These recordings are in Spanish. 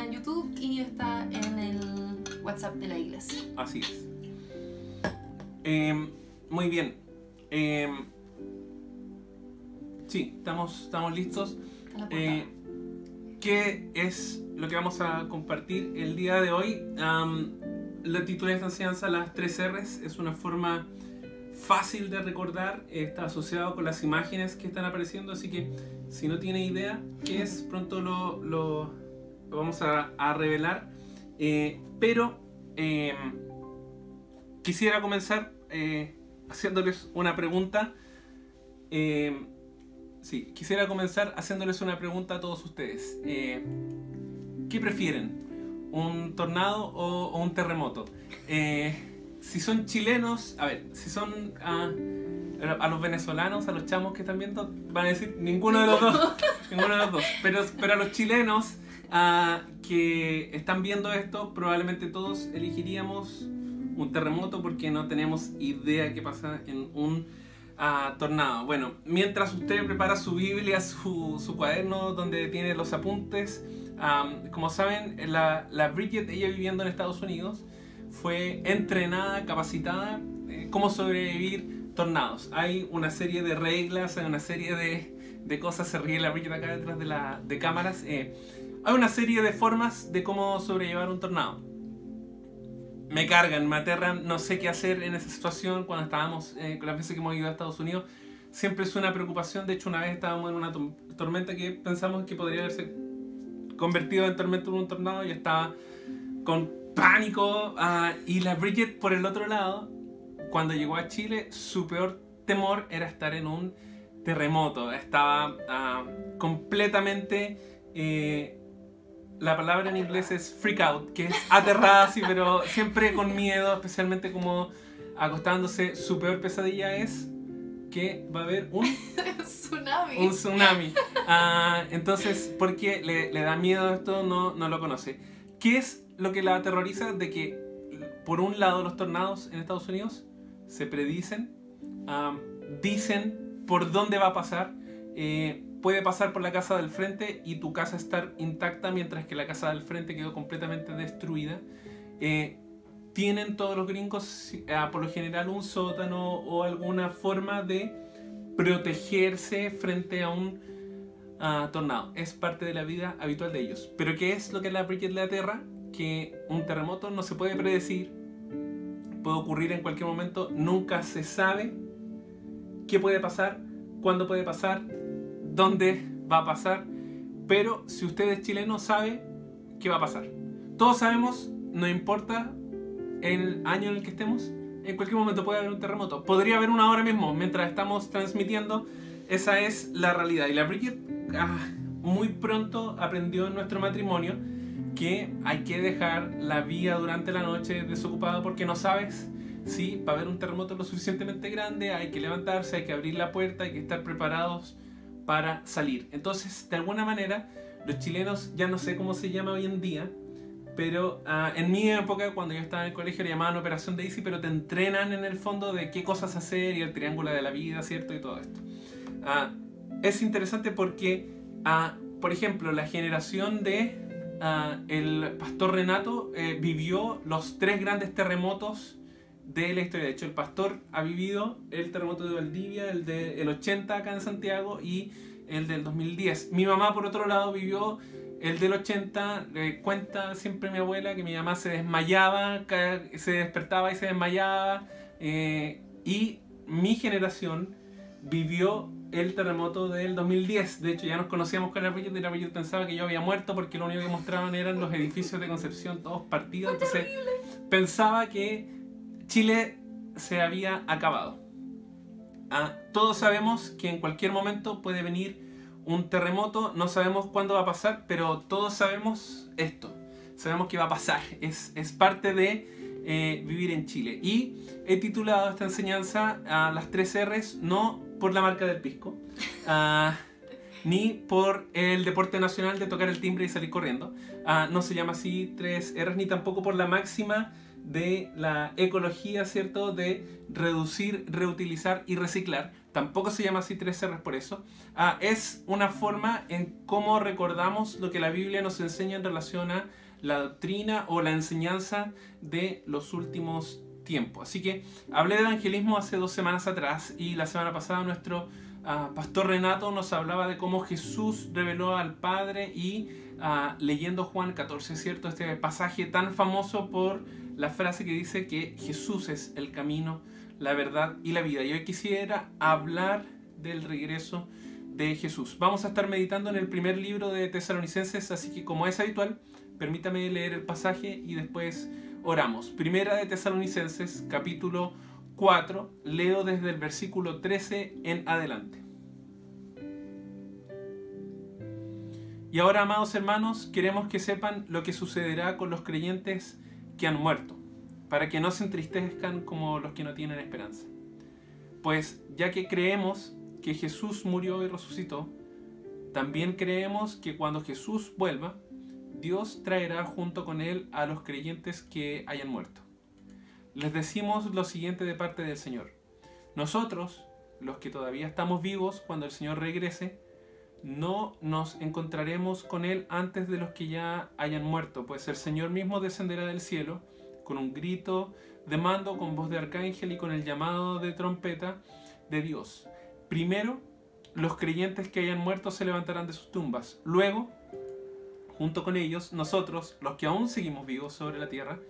en YouTube y está en el WhatsApp de la iglesia. Así es. Muy bien. Sí, estamos listos. Está la portada. ¿Qué es lo que vamos a compartir el día de hoy? La titulé esta enseñanza las 3 R's. Es una forma fácil de recordar, está asociado con las imágenes que están apareciendo, así que si no tiene idea qué es, pronto lo vamos a revelar. Pero quisiera comenzar haciéndoles una pregunta. Sí, quisiera comenzar haciéndoles una pregunta a todos ustedes. ¿Qué prefieren? ¿Un tornado o un terremoto? Si son chilenos, a ver, si son a los venezolanos, a los chamos que están viendo, van a decir ninguno de los dos. Ninguno de los dos. Pero a los chilenos que están viendo esto, probablemente todos elegiríamos un terremoto porque no tenemos idea qué pasa en un tornado. Bueno, mientras usted prepara su Biblia, su cuaderno donde tiene los apuntes, como saben, la Bridget, ella viviendo en Estados Unidos, fue entrenada, capacitada, cómo sobrevivir tornados. Hay una serie de reglas, hay una serie de cosas, se ríe la Bridget acá detrás de cámaras. Hay una serie de formas de cómo sobrellevar un tornado. Me cargan, me aterran, no sé qué hacer en esa situación. Cuando estábamos, con las veces que hemos ido a Estados Unidos, siempre es una preocupación. De hecho, una vez estábamos en una tormenta que pensamos que podría haberse convertido en tormenta en un tornado y estaba con pánico. Y la Bridget, por el otro lado, cuando llegó a Chile, su peor temor era estar en un terremoto. Estaba completamente... la palabra en inglés es freak out, que es aterrada, sí, pero siempre con miedo, especialmente como acostándose. Su peor pesadilla es que va a haber un tsunami. Entonces, porque le da miedo esto, no lo conoce. ¿Qué es lo que la aterroriza? De que, por un lado, los tornados en Estados Unidos se predicen, dicen por dónde va a pasar. Puede pasar por la casa del frente y tu casa estar intacta, mientras que la casa del frente quedó completamente destruida. Tienen todos los gringos, por lo general, un sótano o alguna forma de protegerse frente a un tornado. Es parte de la vida habitual de ellos. Pero ¿qué es lo que a la Bridget le aterra? Que un terremoto no se puede predecir, puede ocurrir en cualquier momento, nunca se sabe qué puede pasar, cuándo puede pasar, dónde va a pasar. Pero si usted es chileno, sabe qué va a pasar. Todos sabemos, no importa el año en el que estemos, en cualquier momento puede haber un terremoto. Podría haber uno ahora mismo, mientras estamos transmitiendo. Esa es la realidad. Y la Bridget muy pronto aprendió en nuestro matrimonio que hay que dejar la vía durante la noche desocupada, porque no sabes si va a haber un terremoto lo suficientemente grande. Hay que levantarse, hay que abrir la puerta, hay que estar preparados para salir. Entonces, de alguna manera, los chilenos, ya no sé cómo se llama hoy en día, pero en mi época, cuando yo estaba en el colegio, le llamaban Operación Daisy, pero te entrenan en el fondo de qué cosas hacer y el triángulo de la vida, ¿cierto? Y todo esto. Es interesante porque, por ejemplo, la generación de el pastor Renato vivió los 3 grandes terremotos de la historia. De hecho, el pastor ha vivido el terremoto de Valdivia, el del 80 acá en Santiago y el del 2010. Mi mamá, por otro lado, vivió el del 80. Cuenta siempre mi abuela que mi mamá se desmayaba, se despertaba y se desmayaba. Y mi generación vivió el terremoto del 2010. De hecho, ya nos conocíamos con la Bridget y la Bridget pensaba que yo había muerto porque lo único que mostraban eran los edificios de Concepción, todos partidos. Entonces pensaba que Chile se había acabado. Todos sabemos que en cualquier momento puede venir un terremoto. No sabemos cuándo va a pasar, pero todos sabemos esto. Sabemos que va a pasar. Es parte de vivir en Chile. Y he titulado esta enseñanza las 3 R's, no por la marca del pisco, ni por el deporte nacional de tocar el timbre y salir corriendo. No se llama así 3 R's, ni tampoco por la máxima de la ecología, ¿cierto? De reducir, reutilizar y reciclar. tampoco se llama así 3 R's por eso. Es una forma en cómo recordamos lo que la Biblia nos enseña en relación a la doctrina o la enseñanza de los últimos tiempos. Así que hablé de evangelismo hace 2 semanas atrás y la semana pasada nuestro pastor Renato nos hablaba de cómo Jesús reveló al Padre y leyendo Juan 14, ¿cierto? Este pasaje tan famoso por la frase que dice que Jesús es el camino, la verdad y la vida. Y hoy quisiera hablar del regreso de Jesús. Vamos a estar meditando en el primer libro de Tesalonicenses, así que como es habitual, permítame leer el pasaje y después oramos. Primera de Tesalonicenses, capítulo 4, leo desde el versículo 13 en adelante. Y ahora, amados hermanos, queremos que sepan lo que sucederá con los creyentes que han muerto, para que no se entristezcan como los que no tienen esperanza. Pues ya que creemos que Jesús murió y resucitó, también creemos que cuando Jesús vuelva, Dios traerá junto con él a los creyentes que hayan muerto. Les decimos lo siguiente de parte del Señor. Nosotros, los que todavía estamos vivos cuando el Señor regrese, no nos encontraremos con él antes de los que ya hayan muerto, pues el Señor mismo descenderá del cielo con un grito de mando, con voz de arcángel y con el llamado de trompeta de Dios. Primero, los creyentes que hayan muerto se levantarán de sus tumbas. Luego, junto con ellos, nosotros, los que aún seguimos vivos sobre la tierra,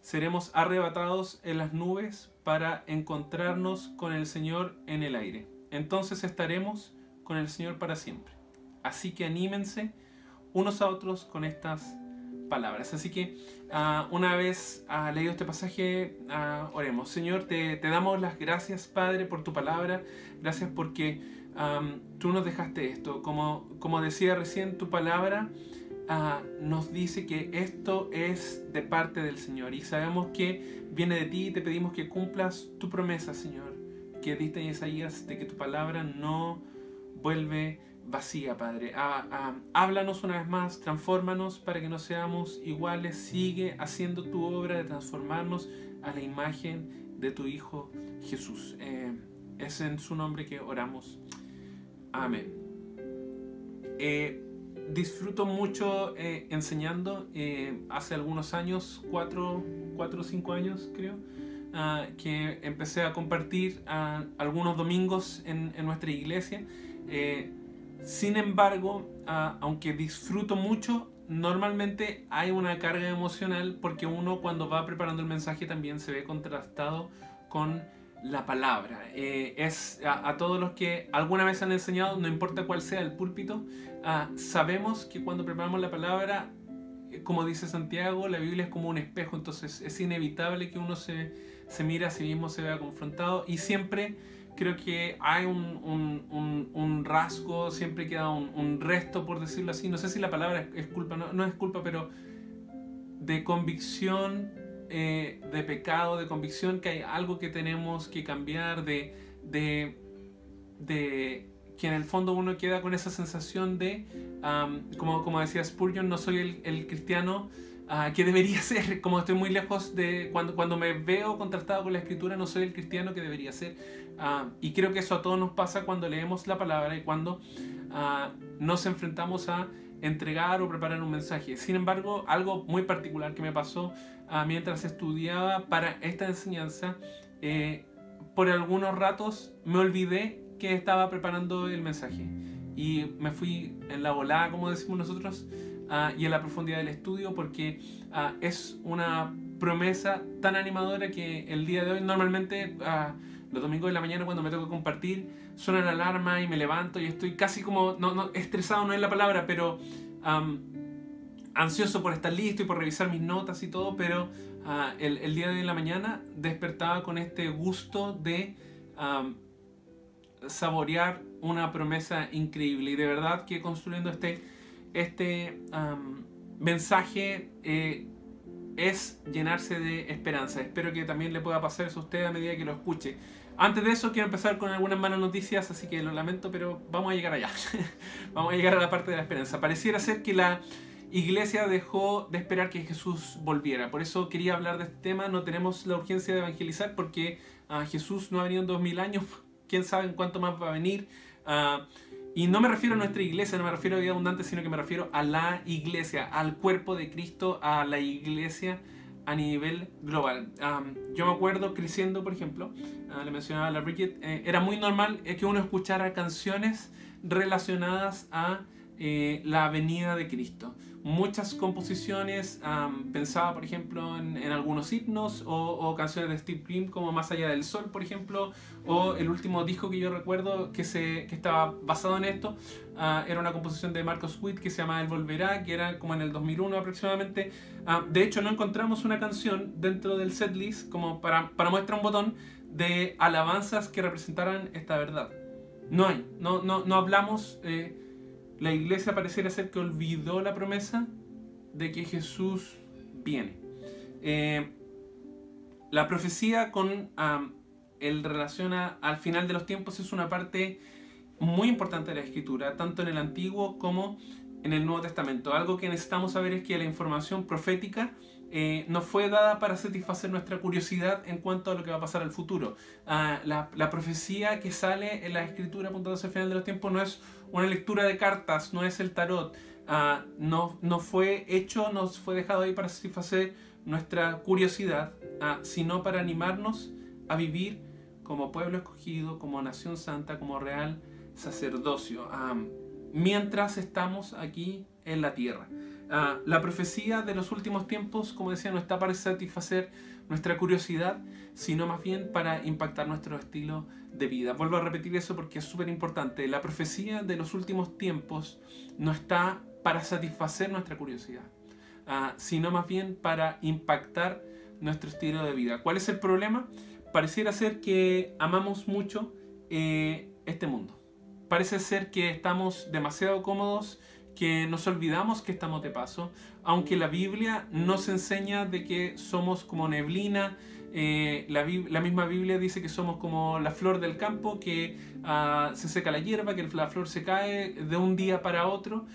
seremos arrebatados en las nubes para encontrarnos con el Señor en el aire. Entonces estaremos con el Señor para siempre. Así que anímense unos a otros con estas palabras. Así que una vez leído este pasaje, oremos. Señor, te damos las gracias, Padre, por tu palabra. Gracias porque tú nos dejaste esto. Como decía recién, tu palabra nos dice que esto es de parte del Señor y sabemos que viene de ti y te pedimos que cumplas tu promesa, Señor, que diste en Isaías de que tu palabra no vuelve vacía, Padre. Háblanos una vez más, transfórmanos para que no seamos iguales, sigue haciendo tu obra de transformarnos a la imagen de tu Hijo Jesús. Es en su nombre que oramos. Amén. Disfruto mucho enseñando. Hace algunos años, 4 o 5 años creo, que empecé a compartir algunos domingos en nuestra iglesia. Sin embargo, aunque disfruto mucho, normalmente hay una carga emocional porque uno cuando va preparando el mensaje también se ve contrastado con la palabra. A todos los que alguna vez han enseñado, no importa cuál sea el púlpito, sabemos que cuando preparamos la palabra, como dice Santiago, la Biblia es como un espejo, entonces es inevitable que uno se mire a sí mismo, se vea confrontado y siempre creo que hay un rasgo, siempre queda un resto, por decirlo así. No sé si la palabra es culpa, no es culpa, pero de convicción, de pecado, de convicción que hay algo que tenemos que cambiar, de que en el fondo uno queda con esa sensación de, como decía Spurgeon, no soy el cristiano que debería ser, como estoy muy lejos de, cuando me veo contrastado con la escritura, no soy el cristiano que debería ser. Y creo que eso a todos nos pasa cuando leemos la palabra y cuando nos enfrentamos a entregar o preparar un mensaje. Sin embargo, algo muy particular que me pasó mientras estudiaba para esta enseñanza, por algunos ratos me olvidé que estaba preparando el mensaje y me fui en la volada, como decimos nosotros, y en la profundidad del estudio, porque es una promesa tan animadora que el día de hoy normalmente los domingos de la mañana cuando me toca compartir suena la alarma y me levanto y estoy casi como, no estresado no es la palabra, pero ansioso por estar listo y por revisar mis notas y todo, pero el día de hoy en la mañana despertaba con este gusto de saborear una promesa increíble. Y de verdad que construyendo este mensaje es llenarse de esperanza. Espero que también le pueda pasar eso a usted a medida que lo escuche. Antes de eso quiero empezar con algunas malas noticias, así que lo lamento, pero vamos a llegar allá. Vamos a llegar a la parte de la esperanza. Pareciera ser que la iglesia dejó de esperar que Jesús volviera. Por eso quería hablar de este tema. No tenemos la urgencia de evangelizar porque Jesús no ha venido en 2000 años quién sabe en cuánto más va a venir. Y no me refiero a nuestra iglesia, no me refiero a Vida Abundante, sino que me refiero a la iglesia, al cuerpo de Cristo, a la iglesia a nivel global. Yo me acuerdo creciendo, por ejemplo, le mencionaba a la Bridget, era muy normal que uno escuchara canciones relacionadas a la venida de Cristo. Muchas composiciones, pensaba por ejemplo en algunos himnos o canciones de Steve Grimm como Más allá del sol, por ejemplo, o el último disco que yo recuerdo que estaba basado en esto, era una composición de Marcos Witt que se llama Él volverá, que era como en el 2001 aproximadamente. De hecho no encontramos una canción dentro del setlist como para muestra un botón de alabanzas que representaran esta verdad. No hay, no hablamos. La iglesia pareciera ser que olvidó la promesa de que Jesús viene. La profecía con el relación al final de los tiempos es una parte muy importante de la Escritura, tanto en el Antiguo como en el Nuevo Testamento. Algo que necesitamos saber es que la información profética nos fue dada para satisfacer nuestra curiosidad en cuanto a lo que va a pasar al futuro. La profecía que sale en la Escritura apuntando hacia el final de los tiempos no es una lectura de cartas, no es el tarot. No fue hecho, nos fue dejado ahí para satisfacer nuestra curiosidad, sino para animarnos a vivir como pueblo escogido, como nación santa, como real sacerdocio, mientras estamos aquí en la tierra. La profecía de los últimos tiempos, como decía, no está para satisfacer nuestra curiosidad, sino más bien para impactar nuestro estilo de vida. Vuelvo a repetir eso porque es súper importante. La profecía de los últimos tiempos no está para satisfacer nuestra curiosidad, sino más bien para impactar nuestro estilo de vida. ¿Cuál es el problema? Pareciera ser que amamos mucho este mundo. Parece ser que estamos demasiado cómodos, que nos olvidamos que estamos de paso, aunque la Biblia nos enseña de que somos como neblina. La misma Biblia dice que somos como la flor del campo, que se seca la hierba, que la flor se cae de un día para otro.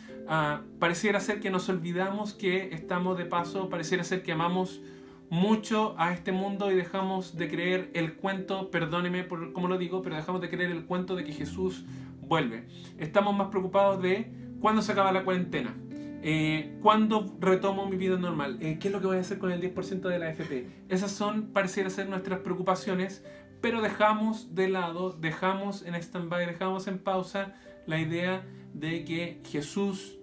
Pareciera ser que nos olvidamos que estamos de paso, pareciera ser que amamos mucho a este mundo y dejamos de creer el cuento, perdóneme por cómo lo digo, pero dejamos de creer el cuento de que Jesús vuelve. Estamos más preocupados de cuándo se acaba la cuarentena, cuándo retomo mi vida normal, qué es lo que voy a hacer con el 10% de la AFP. Esas son, pareciera ser, nuestras preocupaciones, pero dejamos de lado, dejamos en stand-by, dejamos en pausa la idea de que Jesús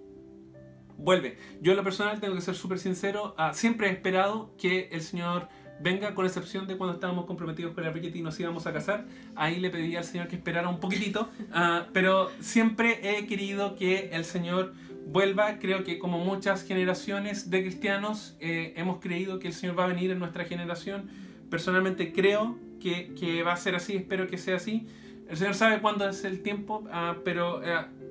vuelve. Yo en lo personal tengo que ser súper sincero, siempre he esperado que el Señor venga, con excepción de cuando estábamos comprometidos con la Bridget y nos íbamos a casar. Ahí le pedí al Señor que esperara un poquitito, pero siempre he querido que el Señor vuelva. Creo que como muchas generaciones de cristianos hemos creído que el Señor va a venir en nuestra generación. Personalmente creo que va a ser así, espero que sea así. El Señor sabe cuándo es el tiempo, pero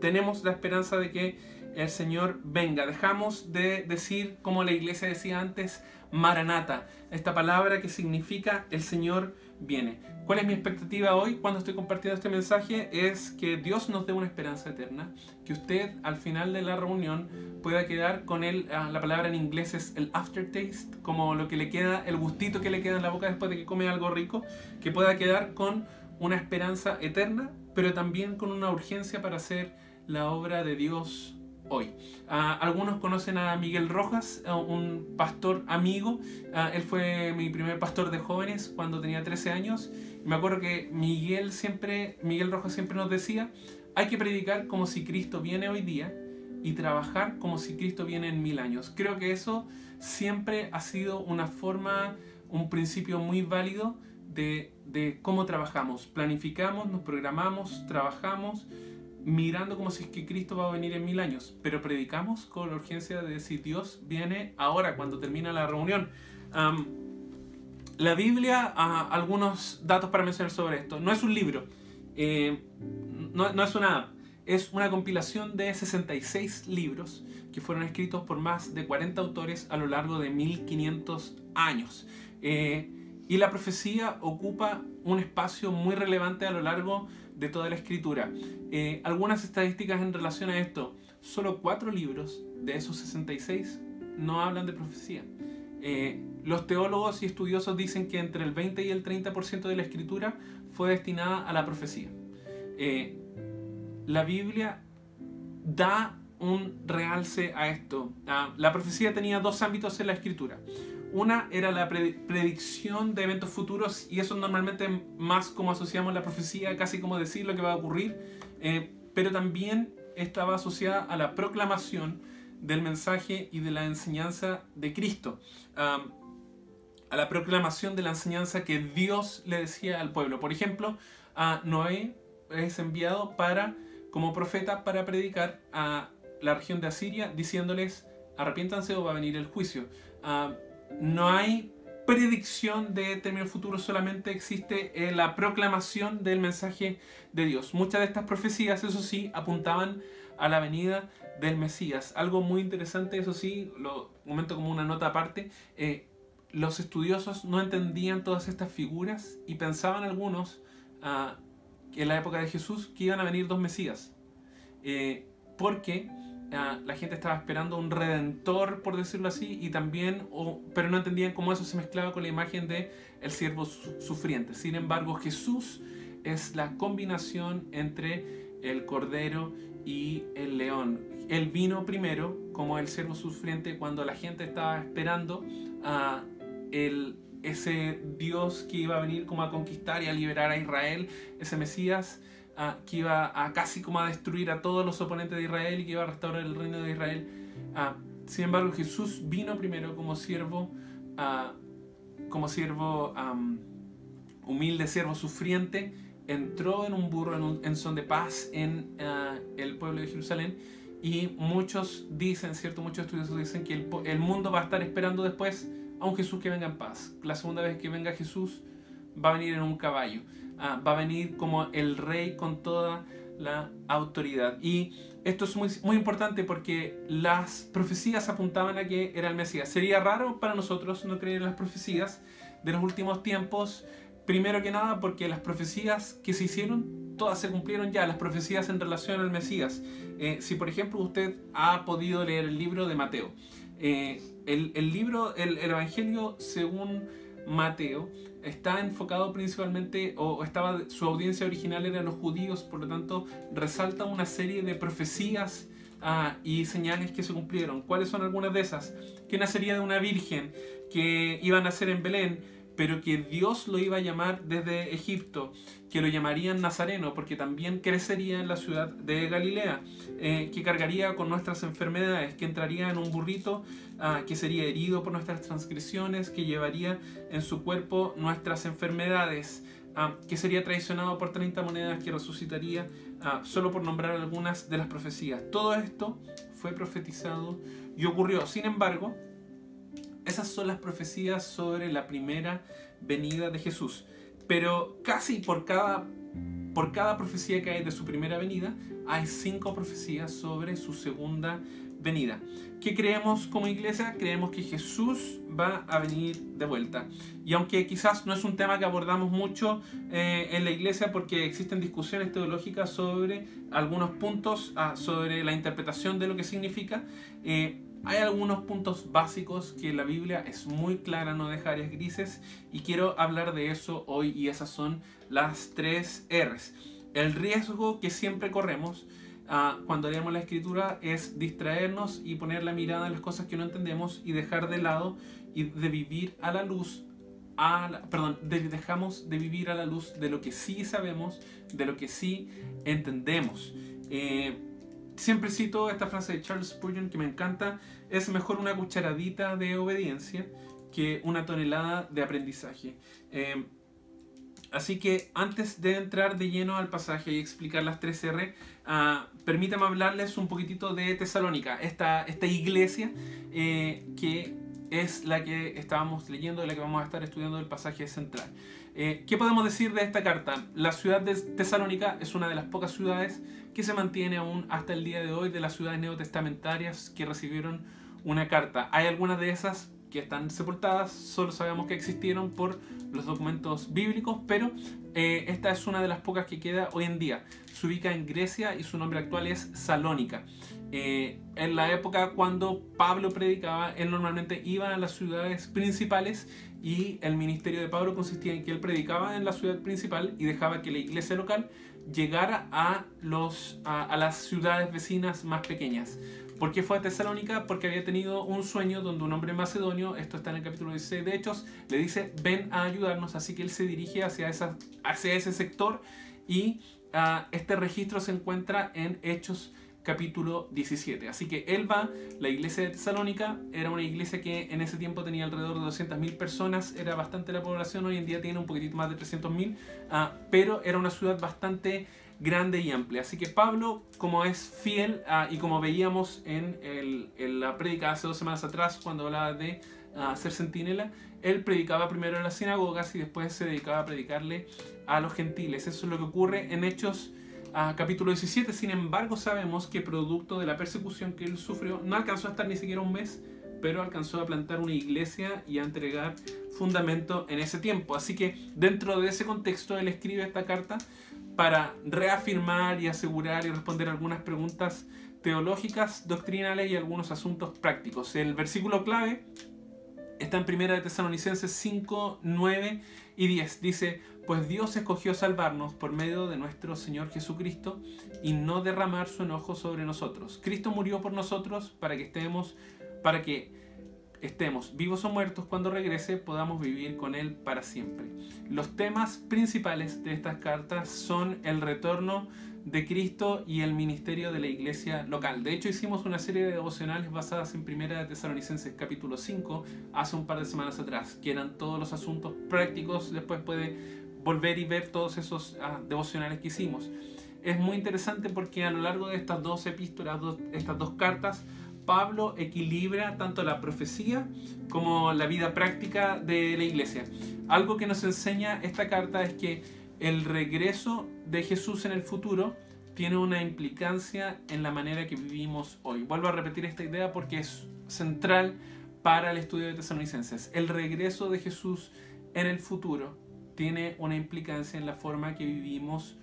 tenemos la esperanza de que el Señor venga. Dejamos de decir, como la iglesia decía antes, Maranata, esta palabra que significa el Señor viene. ¿Cuál es mi expectativa hoy cuando estoy compartiendo este mensaje? Es que Dios nos dé una esperanza eterna, que usted al final de la reunión pueda quedar con él, la palabra en inglés es el aftertaste, como lo que le queda, el gustito que le queda en la boca después de que come algo rico, que pueda quedar con una esperanza eterna, pero también con una urgencia para hacer la obra de Dios hoy. Algunos conocen a Miguel Rojas, un pastor amigo. Él fue mi primer pastor de jóvenes cuando tenía 13 años. Me acuerdo que Miguel Rojas siempre nos decía: hay que predicar como si Cristo viene hoy día y trabajar como si Cristo viene en 1000 años. Creo que eso siempre ha sido una forma, un principio muy válido de cómo trabajamos. Planificamos, nos programamos, trabajamos mirando como si es que Cristo va a venir en 1000 años, pero predicamos con la urgencia de decir: Dios viene ahora, cuando termina la reunión. La Biblia, algunos datos para mencionar sobre esto. No es un libro, no es una app, es una compilación de 66 libros que fueron escritos por más de 40 autores a lo largo de 1500 años. Y la profecía ocupa un espacio muy relevante a lo largo de toda la escritura. Algunas estadísticas en relación a esto: solo 4 libros de esos 66 no hablan de profecía. Los teólogos y estudiosos dicen que entre el 20 y el 30% de la escritura fue destinada a la profecía. La Biblia da un realce a esto. La profecía tenía dos ámbitos en la escritura. Una era la predicción de eventos futuros, y eso normalmente más como asociamos la profecía, casi como decir lo que va a ocurrir, pero también estaba asociada a la proclamación del mensaje y de la enseñanza de Cristo, a la proclamación de la enseñanza que Dios le decía al pueblo. Por ejemplo, Noé es enviado como profeta para predicar a la región de Asiria, diciéndoles: arrepiéntanse o va a venir el juicio. No hay predicción de términos futuros, solamente existe la proclamación del mensaje de Dios. Muchas de estas profecías, eso sí, apuntaban a la venida del Mesías. Algo muy interesante, eso sí, lo comento como una nota aparte. Los estudiosos no entendían todas estas figuras y pensaban algunos en la época de Jesús que iban a venir dos Mesías, porque la gente estaba esperando un redentor, por decirlo así, y también, pero no entendían cómo eso se mezclaba con la imagen de el siervo sufriente. Sin embargo, Jesús es la combinación entre el cordero y el león. Él vino primero como el siervo sufriente cuando la gente estaba esperando a ese Dios que iba a venir como a conquistar y a liberar a Israel, ese Mesías que iba a casi como a destruir a todos los oponentes de Israel y que iba a restaurar el reino de Israel. Sin embargo, Jesús vino primero como siervo humilde, siervo sufriente, entró en un burro en son de paz en el pueblo de Jerusalén, y muchos dicen, muchos estudiosos dicen que el mundo va a estar esperando después a un Jesús que venga en paz. La segunda vez que venga Jesús va a venir en un caballo, va a venir como el rey con toda la autoridad. Y esto es muy, muy importante porque las profecías apuntaban a que era el Mesías. Sería raro para nosotros no creer en las profecías de los últimos tiempos, primero que nada porque las profecías que se hicieron, todas se cumplieron ya, las profecías en relación al Mesías. Si por ejemplo usted ha podido leer el libro de Mateo, el Evangelio según Mateo está enfocado principalmente, su audiencia original eran los judíos, por lo tanto resalta una serie de profecías y señales que se cumplieron. ¿Cuáles son algunas de esas? Que nacería de una virgen, que iba a nacer en Belén, pero que Dios lo iba a llamar desde Egipto, que lo llamarían Nazareno, porque también crecería en la ciudad de Galilea, que cargaría con nuestras enfermedades, que entraría en un burrito, que sería herido por nuestras transgresiones, que llevaría en su cuerpo nuestras enfermedades, que sería traicionado por 30 monedas, que resucitaría, solo por nombrar algunas de las profecías. Todo esto fue profetizado y ocurrió. Sin embargo, esas son las profecías sobre la primera venida de Jesús. Pero casi por cada profecía que hay de su primera venida, hay 5 profecías sobre su segunda venida. ¿Qué creemos como iglesia? Creemos que Jesús va a venir de vuelta. Y aunque quizás no es un tema que abordamos mucho en la iglesia, porque existen discusiones teológicas sobre algunos puntos, sobre la interpretación de lo que significa, hay algunos puntos básicos que la Biblia es muy clara, no deja áreas grises, y quiero hablar de eso hoy, y esas son las 3 R's. El riesgo que siempre corremos cuando leemos la Escritura es distraernos y poner la mirada en las cosas que no entendemos y dejar de lado y de vivir a la luz, dejamos de vivir a la luz de lo que sí sabemos, de lo que sí entendemos. Siempre cito esta frase de Charles Spurgeon que me encanta: es mejor una cucharadita de obediencia que una tonelada de aprendizaje. Así que antes de entrar de lleno al pasaje y explicar las 3 R, permítanme hablarles un poquitito de Tesalónica, esta iglesia que es la que estábamos leyendo, de la que vamos a estar estudiando el pasaje central. ¿Qué podemos decir de esta carta? La ciudad de Tesalónica es una de las pocas ciudades que se mantiene aún hasta el día de hoy de las ciudades neotestamentarias que recibieron una carta. Hay algunas de esas que están sepultadas, solo sabemos que existieron por los documentos bíblicos, pero esta es una de las pocas que queda hoy en día. Se ubica en Grecia y su nombre actual es Salónica. En la época cuando Pablo predicaba, él normalmente iba a las ciudades principales y el ministerio de Pablo consistía en que él predicaba en la ciudad principal y dejaba que la iglesia local llegara a las ciudades vecinas más pequeñas. ¿Por qué fue a Tesalónica? Porque había tenido un sueño donde un hombre macedonio, esto está en el capítulo 16 de Hechos, le dice: ven a ayudarnos, así que él se dirige hacia ese sector y este registro se encuentra en Hechos capítulo 17. Así que él va, la iglesia de Tesalónica era una iglesia que en ese tiempo tenía alrededor de 200.000 personas, era bastante la población, hoy en día tiene un poquitito más de 300.000, pero era una ciudad bastante grande y amplia. Así que Pablo, como es fiel y como veíamos en la prédica hace 2 semanas atrás cuando hablaba de ser centinela, él predicaba primero en las sinagogas y después se dedicaba a predicarle a los gentiles. Eso es lo que ocurre en Hechos capítulo 17. Sin embargo, sabemos que producto de la persecución que él sufrió, no alcanzó a estar ni siquiera un mes, pero alcanzó a plantar una iglesia y a entregar fundamento en ese tiempo. Así que dentro de ese contexto él escribe esta carta para reafirmar y asegurar y responder algunas preguntas teológicas, doctrinales y algunos asuntos prácticos. El versículo clave está en 1 de Tesalonicenses 5, 9 y 10. Dice: pues Dios escogió salvarnos por medio de nuestro Señor Jesucristo y no derramar su enojo sobre nosotros. Cristo murió por nosotros para que estemos vivos o muertos, cuando regrese podamos vivir con Él para siempre. Los temas principales de estas cartas son el retorno de Cristo y el ministerio de la iglesia local. De hecho, hicimos una serie de devocionales basadas en 1 de Tesalonicenses capítulo 5 hace un par de semanas atrás, que eran todos los asuntos prácticos. Después puede volver y ver todos esos devocionales que hicimos. Es muy interesante porque a lo largo de estas 2 epístolas, estas 2 cartas, Pablo equilibra tanto la profecía como la vida práctica de la iglesia. Algo que nos enseña esta carta es que el regreso de Jesús en el futuro tiene una implicancia en la manera que vivimos hoy. Vuelvo a repetir esta idea porque es central para el estudio de Tesalonicenses. El regreso de Jesús en el futuro tiene una implicancia en la forma que vivimos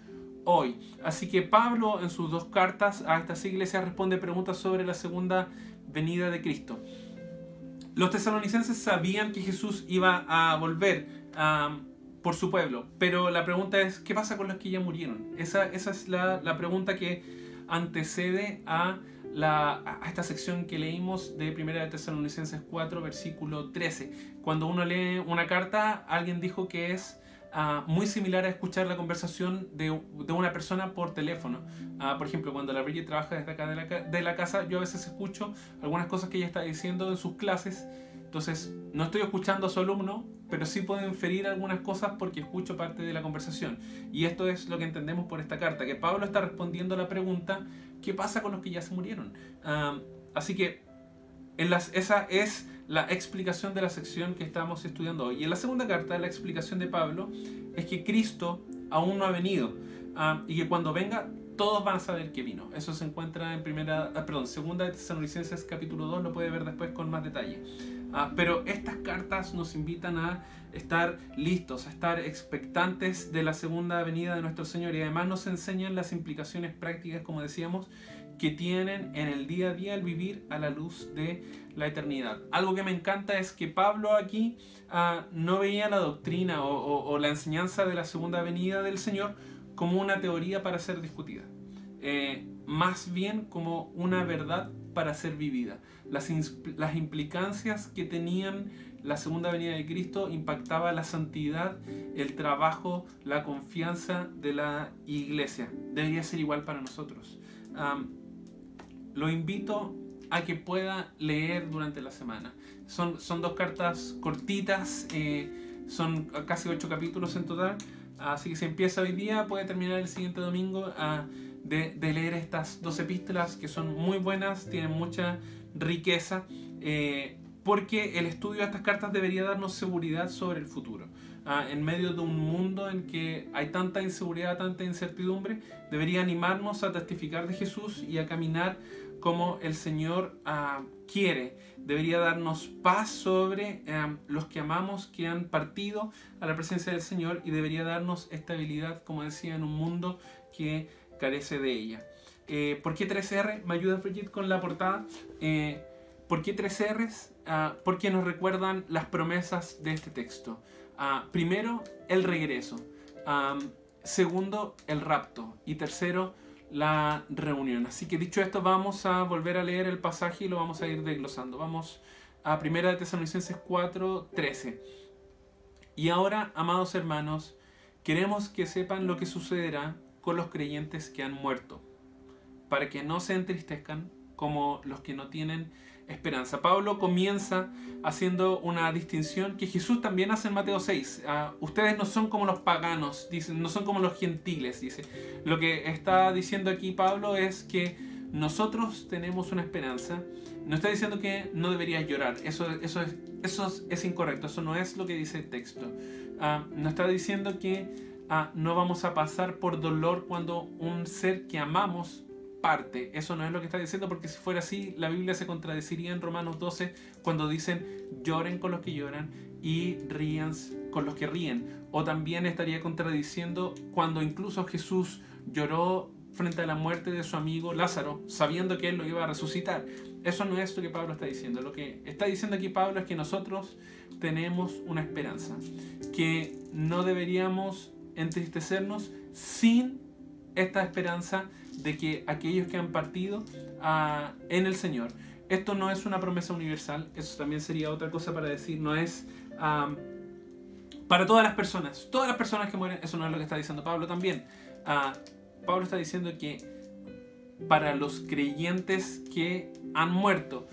hoy. Así que Pablo en sus 2 cartas a estas iglesias responde preguntas sobre la segunda venida de Cristo. Los tesalonicenses sabían que Jesús iba a volver por su pueblo, pero la pregunta es: ¿qué pasa con los que ya murieron? Esa es la pregunta que antecede a esta sección que leímos de 1 de Tesalonicenses 4, versículo 13. Cuando uno lee una carta, alguien dijo que es muy similar a escuchar la conversación de una persona por teléfono. Por ejemplo, cuando la Bridget trabaja desde acá de la casa, yo a veces escucho algunas cosas que ella está diciendo en sus clases. Entonces, no estoy escuchando a su alumno, pero sí puedo inferir algunas cosas porque escucho parte de la conversación. Y esto es lo que entendemos por esta carta, que Pablo está respondiendo a la pregunta: ¿qué pasa con los que ya se murieron? Así que esa es la explicación de la sección que estamos estudiando hoy. Y en la segunda carta, la explicación de Pablo es que Cristo aún no ha venido, y que cuando venga todos van a saber que vino. Eso se encuentra en 2 de Tesalonicenses capítulo 2, lo puede ver después con más detalle. Pero estas cartas nos invitan a estar listos, a estar expectantes de la segunda venida de nuestro Señor, y además nos enseñan las implicaciones prácticas, como decíamos, que tienen en el día a día el vivir a la luz de la eternidad. Algo que me encanta es que Pablo aquí no veía la doctrina o la enseñanza de la segunda venida del Señor como una teoría para ser discutida, más bien como una verdad para ser vivida. Las implicancias que tenían la segunda venida de Cristo impactaba la santidad, el trabajo, la confianza de la iglesia. Debería ser igual para nosotros. Lo invito a que pueda leer durante la semana. Son 2 cartas cortitas, son casi 8 capítulos en total. Así que si empieza hoy día, puede terminar el siguiente domingo de leer estas 2 epístolas, que son muy buenas, tienen mucha riqueza, porque el estudio de estas cartas debería darnos seguridad sobre el futuro. En medio de un mundo en que hay tanta inseguridad, tanta incertidumbre, debería animarnos a testificar de Jesús y a caminar como el Señor quiere. Debería darnos paz sobre los que amamos, que han partido a la presencia del Señor, y debería darnos estabilidad, como decía, en un mundo que carece de ella. ¿Por qué 3R? ¿Me ayuda, Brigitte, con la portada? ¿Por qué 3 R's? Porque nos recuerdan las promesas de este texto. Primero, el regreso. Segundo, el rapto. Y tercero, la reunión. Así que dicho esto, vamos a volver a leer el pasaje y lo vamos a ir desglosando. Vamos a 1 Tesalonicenses 4:13. Y ahora, amados hermanos, queremos que sepan lo que sucederá con los creyentes que han muerto, para que no se entristezcan como los que no tienen esperanza. Pablo comienza haciendo una distinción que Jesús también hace en Mateo 6. Ustedes no son como los paganos, dice, no son como los gentiles, dice. Lo que está diciendo aquí Pablo es que nosotros tenemos una esperanza. No está diciendo que no deberías llorar. Eso es incorrecto. Eso no es lo que dice el texto. No está diciendo que no vamos a pasar por dolor cuando un ser que amamos parte. Eso no es lo que está diciendo, porque si fuera así, la Biblia se contradeciría en Romanos 12 cuando dicen lloren con los que lloran y rían con los que ríen. O también estaría contradiciendo cuando incluso Jesús lloró frente a la muerte de su amigo Lázaro, sabiendo que él lo iba a resucitar. Eso no es lo que Pablo está diciendo. Lo que está diciendo aquí Pablo es que nosotros tenemos una esperanza, que no deberíamos entristecernos sin esta esperanza de que aquellos que han partido en el Señor. Esto no es una promesa universal, eso también sería otra cosa para decir, no es para todas las personas que mueren. Eso no es lo que está diciendo Pablo también. Pablo está diciendo que para los creyentes que han muerto,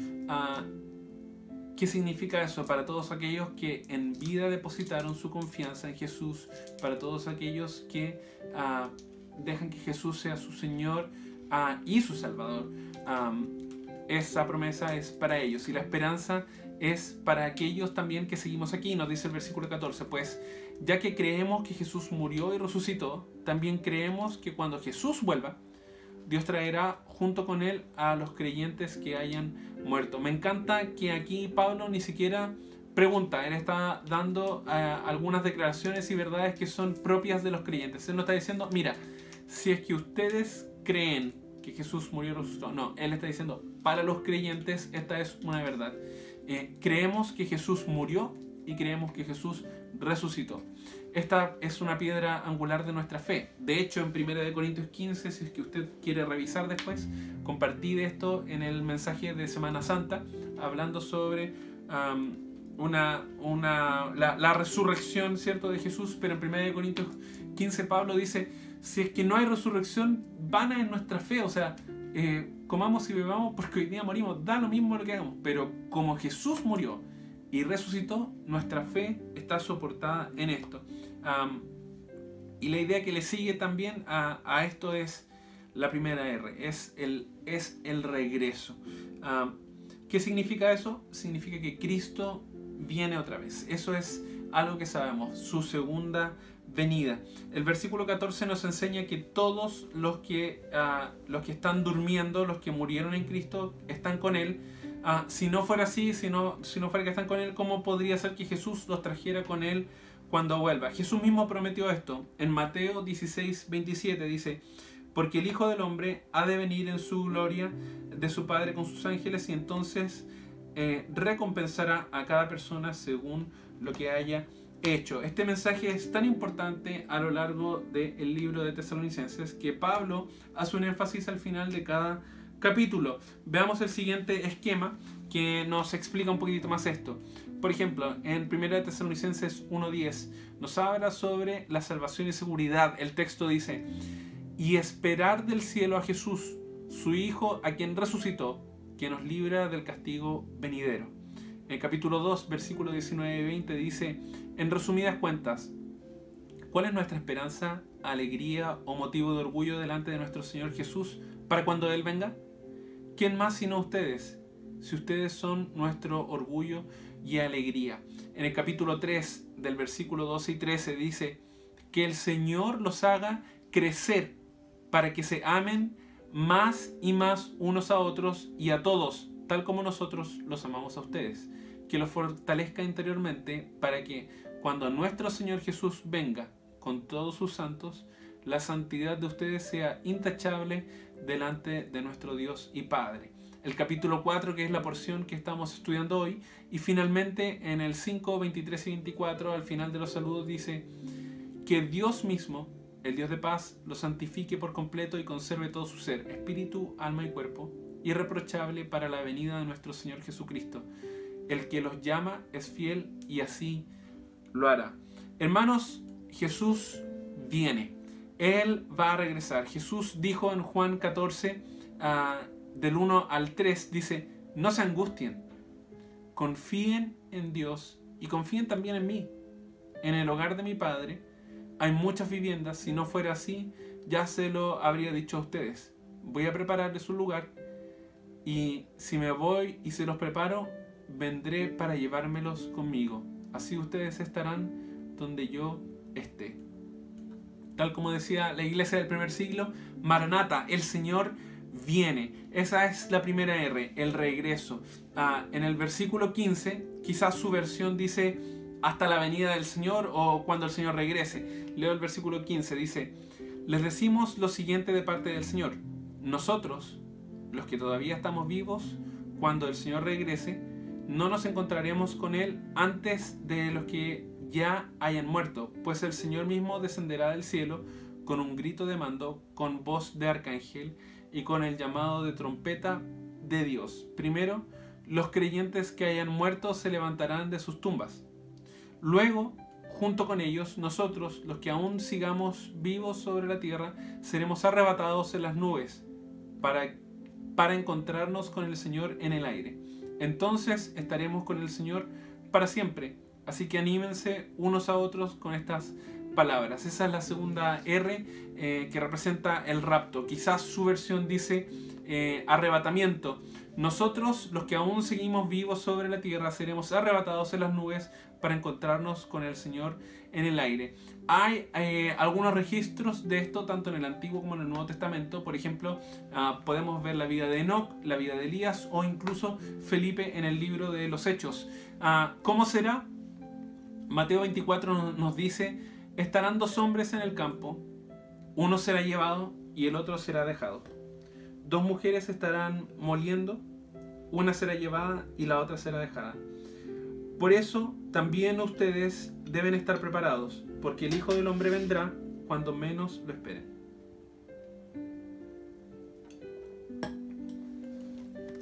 ¿qué significa eso? Para todos aquellos que en vida depositaron su confianza en Jesús, para todos aquellos que dejan que Jesús sea su Señor y su Salvador. Esa promesa es para ellos, y la esperanza es para aquellos también que seguimos aquí. Nos dice el versículo 14, pues ya que creemos que Jesús murió y resucitó, también creemos que cuando Jesús vuelva, Dios traerá junto con él a los creyentes que hayan muerto. Me encanta que aquí Pablo ni siquiera pregunta, él está dando algunas declaraciones y verdades que son propias de los creyentes. Él no está diciendo, mira, si es que ustedes creen que Jesús murió y resucitó. No, él está diciendo, para los creyentes esta es una verdad. Creemos que Jesús murió y creemos que Jesús resucitó. Esta es una piedra angular de nuestra fe. De hecho, en 1 Corintios 15, si es que usted quiere revisar después, compartí de esto en el mensaje de Semana Santa, hablando sobre la resurrección, ¿cierto?, de Jesús. Pero en 1 Corintios 15 Pablo dice, si es que no hay resurrección, vana es nuestra fe. O sea, comamos y bebamos porque hoy día morimos, da lo mismo lo que hagamos. Pero como Jesús murió y resucitó, nuestra fe está soportada en esto. Y la idea que le sigue también a esto es la primera R, es el regreso. ¿Qué significa eso? Significa que Cristo viene otra vez. Eso es algo que sabemos, su segunda venida. El versículo 14 nos enseña que todos los que están durmiendo, los que murieron en Cristo, están con Él. Si no fuera así, si no fuera que están con Él, ¿cómo podría ser que Jesús los trajera con Él cuando vuelva? Jesús mismo prometió esto. En Mateo 16:27 dice, porque el Hijo del Hombre ha de venir en su gloria de su Padre con sus ángeles, y entonces recompensará a cada persona según lo que haya hecho. Este mensaje es tan importante a lo largo del libro de Tesalonicenses que Pablo hace un énfasis al final de cada capítulo. Veamos el siguiente esquema que nos explica un poquitito más esto. Por ejemplo, en 1 Tesalonicenses 1:10 nos habla sobre la salvación y seguridad. El texto dice, y esperar del cielo a Jesús, su Hijo, a quien resucitó, que nos libra del castigo venidero. En capítulo 2, versículo 19 y 20 dice, en resumidas cuentas, ¿cuál es nuestra esperanza, alegría o motivo de orgullo delante de nuestro Señor Jesús para cuando Él venga? ¿Quién más sino ustedes? Si ustedes son nuestro orgullo y alegría. En el capítulo 3 del versículo 12 y 13 dice, que el Señor los haga crecer para que se amen más y más unos a otros y a todos, tal como nosotros los amamos a ustedes. Que los fortalezca interiormente para que cuando nuestro Señor Jesús venga con todos sus santos, la santidad de ustedes sea intachable delante de nuestro Dios y Padre. El capítulo 4, que es la porción que estamos estudiando hoy, y finalmente en el 5, 23 y 24, al final de los saludos dice: que Dios mismo, el Dios de paz, lo santifique por completo y conserve todo su ser, espíritu, alma y cuerpo, irreprochable para la venida de nuestro Señor Jesucristo. El que los llama es fiel y así lo hará. Hermanos, Jesús viene. Él va a regresar. Jesús dijo en Juan 14, del 1 al 3, dice: no se angustien, confíen en Dios y confíen también en mí. En el hogar de mi Padre hay muchas viviendas. Si no fuera así, ya se lo habría dicho a ustedes. Voy a prepararles un lugar, y si me voy y se los preparo, vendré para llevármelos conmigo. Así ustedes estarán donde yo esté. Tal como decía la iglesia del primer siglo, Maranata, el Señor viene. Esa es la primera R, el regreso. En el versículo 15, quizás su versión dice hasta la venida del Señor o cuando el Señor regrese. Leo el versículo 15, dice: les decimos lo siguiente de parte del Señor. Nosotros, los que todavía estamos vivos, cuando el Señor regrese, no nos encontraremos con Él antes de los que ya hayan muerto, pues el Señor mismo descenderá del cielo con un grito de mando, con voz de arcángel y con el llamado de trompeta de Dios. Primero, los creyentes que hayan muerto se levantarán de sus tumbas. Luego, junto con ellos, nosotros, los que aún sigamos vivos sobre la tierra, seremos arrebatados en las nubes para encontrarnos con el Señor en el aire. Entonces estaremos con el Señor para siempre. Así que anímense unos a otros con estas palabras. Esa es la segunda R, que representa el rapto. Quizás su versión dice arrebatamiento. Nosotros, los que aún seguimos vivos sobre la tierra, seremos arrebatados en las nubes para encontrarnos con el Señor en el aire. Hay algunos registros de esto tanto en el Antiguo como en el Nuevo Testamento. Por ejemplo, podemos ver la vida de Enoc, la vida de Elías o incluso Felipe en el libro de los Hechos. ¿Cómo será? Mateo 24 nos dice: estarán dos hombres en el campo, uno será llevado y el otro será dejado. Dos mujeres estarán moliendo, una será llevada y la otra será dejada. Por eso también ustedes deben estar preparados, porque el Hijo del Hombre vendrá cuando menos lo esperen.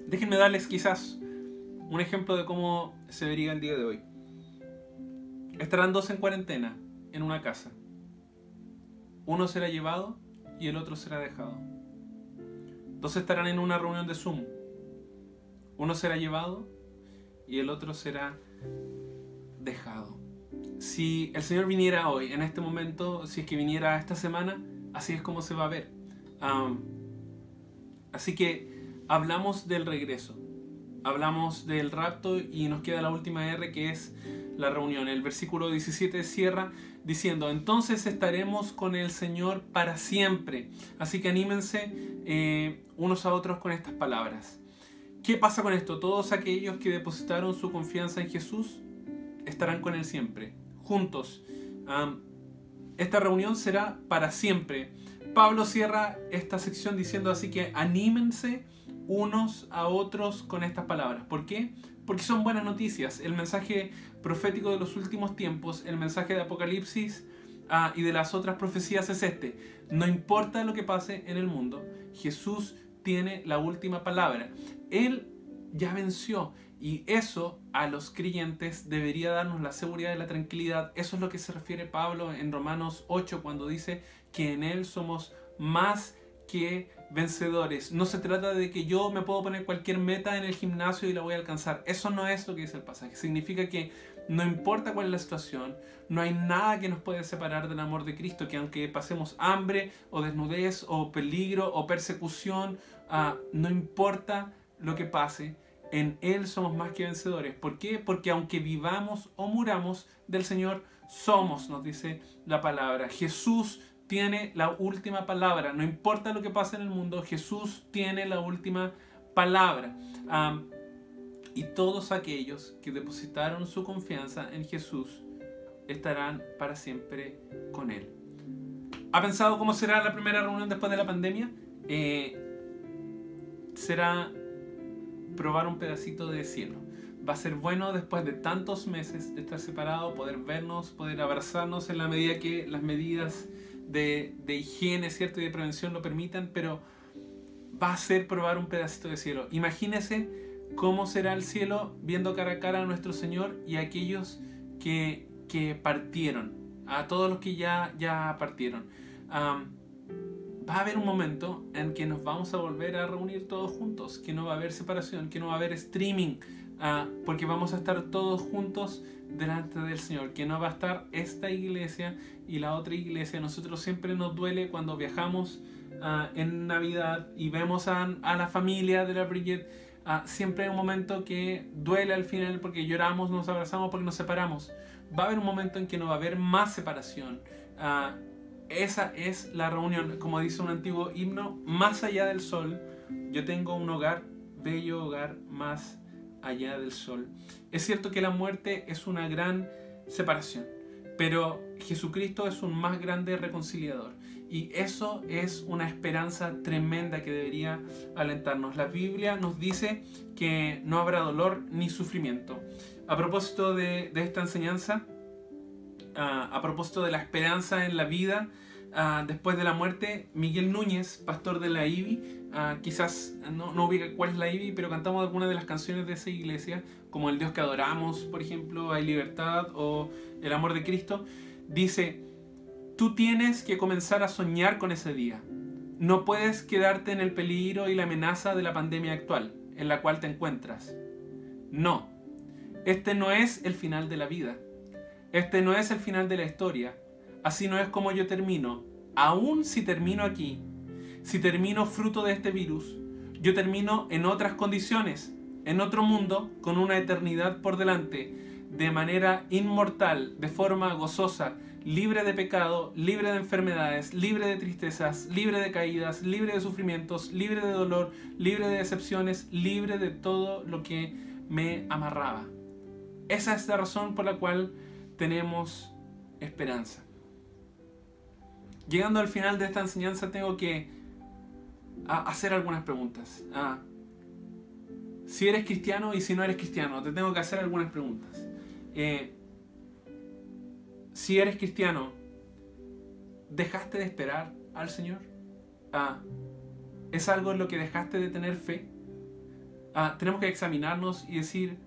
Déjenme darles quizás un ejemplo de cómo se vería el día de hoy. Estarán dos en cuarentena en una casa. Uno será llevado y el otro será dejado. Dos estarán en una reunión de Zoom. Uno será llevado y el otro será dejado. Si el Señor viniera hoy, en este momento, si es que viniera esta semana, así es como se va a ver. Así que hablamos del regreso, hablamos del rapto y nos queda la última R, que es la reunión. El versículo 17 cierra diciendo: entonces estaremos con el Señor para siempre. Así que anímense unos a otros con estas palabras. ¿Qué pasa con esto? Todos aquellos que depositaron su confianza en Jesús estarán con Él siempre, juntos. Esta reunión será para siempre. Pablo cierra esta sección diciendo: así que anímense unos a otros con estas palabras. ¿Por qué? Porque son buenas noticias. El mensaje profético de los últimos tiempos, el mensaje de Apocalipsis y de las otras profecías es este: no importa lo que pase en el mundo, Jesús tiene la última palabra. Él ya venció, y eso a los creyentes debería darnos la seguridad y la tranquilidad. Eso es lo que se refiere Pablo en Romanos 8 cuando dice que en Él somos más que vencedores. No se trata de que yo me puedo poner cualquier meta en el gimnasio y la voy a alcanzar. Eso no es lo que dice el pasaje. Significa que no importa cuál es la situación, no hay nada que nos pueda separar del amor de Cristo, que aunque pasemos hambre o desnudez o peligro o persecución, no importa lo que pase, en Él somos más que vencedores. ¿Por qué? Porque aunque vivamos o muramos, del Señor somos, nos dice la palabra. Jesús tiene la última palabra. No importa lo que pase en el mundo, Jesús tiene la última palabra. Y todos aquellos que depositaron su confianza en Jesús estarán para siempre con Él. ¿Ha pensado cómo será la primera reunión después de la pandemia? Será probar un pedacito de cielo. Va a ser bueno después de tantos meses de estar separados, poder vernos, poder abrazarnos en la medida que las medidas de higiene, ¿cierto?, y de prevención lo permitan, pero va a ser probar un pedacito de cielo. Imagínese cómo será el cielo viendo cara a cara a nuestro Señor y a aquellos que partieron, a todos los que ya partieron. Va a haber un momento en que nos vamos a volver a reunir todos juntos, que no va a haber separación, que no va a haber streaming, porque vamos a estar todos juntos delante del Señor, que no va a estar esta iglesia y la otra iglesia. Nosotros siempre nos duele cuando viajamos en Navidad y vemos a la familia de la Bridget. Siempre hay un momento que duele al final porque lloramos, nos abrazamos, porque nos separamos. Va a haber un momento en que no va a haber más separación. Esa es la reunión, como dice un antiguo himno: más allá del sol, yo tengo un hogar, bello hogar, más allá del sol. Es cierto que la muerte es una gran separación, pero Jesucristo es un más grande reconciliador. Y eso es una esperanza tremenda que debería alentarnos. La Biblia nos dice que no habrá dolor ni sufrimiento. A propósito de esta enseñanza, a propósito de la esperanza en la vida después de la muerte, Miguel Núñez, pastor de la IBI, quizás no ubica cuál es la IBI, pero cantamos algunas de las canciones de esa iglesia, como El Dios que adoramos, por ejemplo, Hay libertad, o El amor de Cristo. Dice: tú tienes que comenzar a soñar con ese día. No puedes quedarte en el peligro y la amenaza de la pandemia actual, en la cual te encuentras. No, este no es el final de la vida. Este no es el final de la historia. Así no es como yo termino. Aún si termino aquí, si termino fruto de este virus, yo termino en otras condiciones, en otro mundo, con una eternidad por delante, de manera inmortal, de forma gozosa, libre de pecado, libre de enfermedades, libre de tristezas, libre de caídas, libre de sufrimientos, libre de dolor, libre de decepciones, libre de todo lo que me amarraba. Esa es la razón por la cual tenemos esperanza. Llegando al final de esta enseñanza, tengo que hacer algunas preguntas. Si eres cristiano y si no eres cristiano, te tengo que hacer algunas preguntas. Si eres cristiano, ¿dejaste de esperar al Señor? ¿Es algo en lo que dejaste de tener fe? Tenemos que examinarnos y decir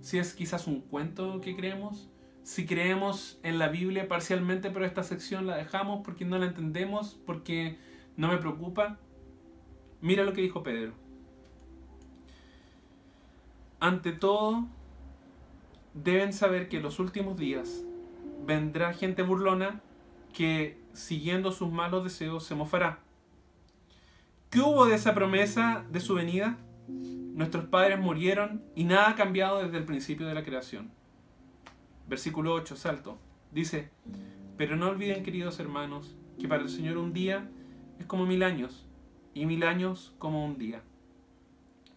si es quizás un cuento que creemos. Si creemos en la Biblia parcialmente, pero esta sección la dejamos porque no la entendemos, porque no me preocupa. Mira lo que dijo Pedro. Ante todo, deben saber que en los últimos días vendrá gente burlona que, siguiendo sus malos deseos, se mofará. ¿Qué hubo de esa promesa de su venida? Nuestros padres murieron y nada ha cambiado desde el principio de la creación. Versículo 8, salto. Dice: pero no olviden, queridos hermanos, que para el Señor un día es como 1000 años, y 1000 años como un día.